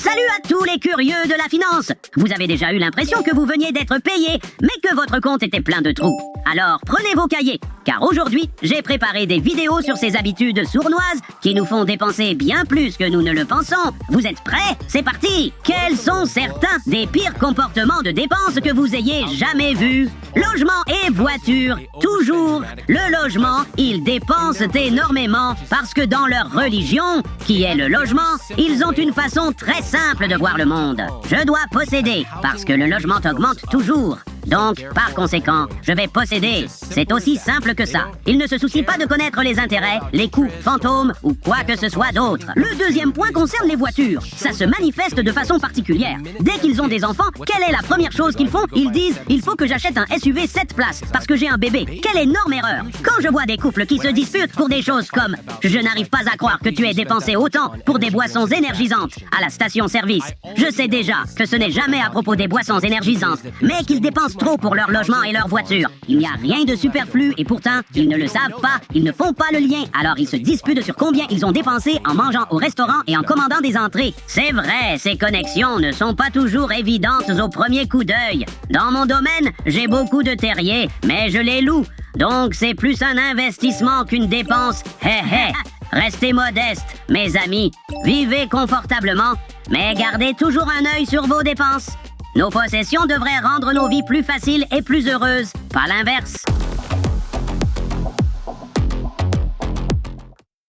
Salut à tous les curieux de la finance. Vous avez déjà eu l'impression que vous veniez d'être payé, mais que votre compte était plein de trous. Alors prenez vos cahiers, car aujourd'hui, j'ai préparé des vidéos sur ces habitudes sournoises qui nous font dépenser bien plus que nous ne le pensons. Vous êtes prêts? C'est parti! Quels sont certains des pires comportements de dépenses que vous ayez jamais vus? Logement et voiture, toujours. Le logement, ils dépensent énormément parce que dans leur religion, qui est le logement, ils ont une façon très simple de voir le monde. Je dois posséder parce que le logement augmente toujours. Donc, par conséquent, je vais posséder. C'est aussi simple que ça. Ils ne se soucient pas de connaître les intérêts, les coûts fantômes ou quoi que ce soit d'autre. Le deuxième point concerne les voitures. Ça se manifeste de façon particulière. Dès qu'ils ont des enfants, quelle est la première chose qu'ils font? Ils disent « Il faut que j'achète un SUV 7 places parce que j'ai un bébé ». Quelle énorme erreur! Quand je vois des couples qui se disputent pour des choses comme « Je n'arrive pas à croire que tu aies dépensé autant pour des boissons énergisantes à la station-service », je sais déjà que ce n'est jamais à propos des boissons énergisantes, mais qu'ils dépensent trop pour leur logement et leur voiture. Il n'y a rien de superflu et pourtant, ils ne le savent pas, ils ne font pas le lien. Alors ils se disputent sur combien ils ont dépensé en mangeant au restaurant et en commandant des entrées. C'est vrai, ces connexions ne sont pas toujours évidentes au premier coup d'œil. Dans mon domaine, j'ai beaucoup de terriers, mais je les loue. Donc c'est plus un investissement qu'une dépense. Hé hé. Restez modestes, mes amis. Vivez confortablement, mais gardez toujours un œil sur vos dépenses. Nos possessions devraient rendre nos vies plus faciles et plus heureuses, pas l'inverse.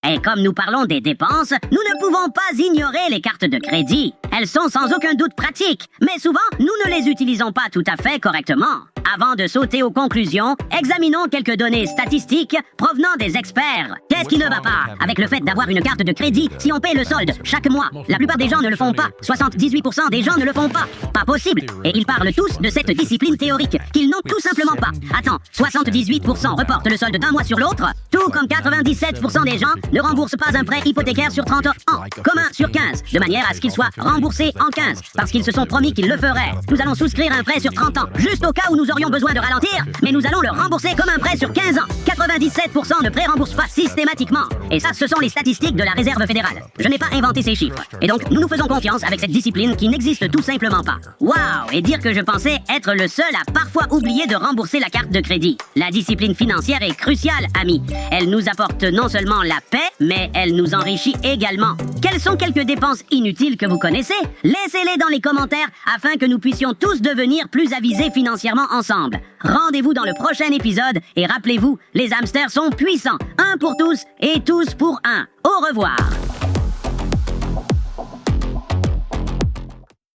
Et comme nous parlons des dépenses, nous ne pouvons pas ignorer les cartes de crédit. Elles sont sans aucun doute pratiques, mais souvent, nous ne les utilisons pas tout à fait correctement. Avant de sauter aux conclusions, examinons quelques données statistiques provenant des experts. Qu'est-ce qui ne va pas avec le fait d'avoir une carte de crédit si on paie le solde chaque mois? La plupart des gens ne le font pas. 78% des gens ne le font pas. Pas possible. Et ils parlent tous de cette discipline théorique qu'ils n'ont tout simplement pas. Attends, 78% reportent le solde d'un mois sur l'autre, tout comme 97% des gens ne remboursent pas un prêt hypothécaire sur 30 ans, comme un sur 15, de manière à ce qu'il soit remboursé en 15, parce qu'ils se sont promis qu'ils le feraient. Nous allons souscrire un prêt sur 30 ans, juste au cas où nous aurions besoin de ralentir, mais nous allons le rembourser comme un prêt sur 15 ans. 97% ne pré-remboursent pas systématiquement. Et ça, ce sont les statistiques de la Réserve fédérale. Je n'ai pas inventé ces chiffres. Et donc, nous nous faisons confiance avec cette discipline qui n'existe tout simplement pas. Waouh! Et dire que je pensais être le seul à parfois oublier de rembourser la carte de crédit. La discipline financière est cruciale, amis. Elle nous apporte non seulement la paix, mais elle nous enrichit également. Quelles sont quelques dépenses inutiles que vous connaissez? Laissez-les dans les commentaires afin que nous puissions tous devenir plus avisés financièrement ensemble. Rendez-vous dans le prochain épisode et rappelez-vous, les hamsters sont puissants. Un pour tous et tous pour un. Au revoir.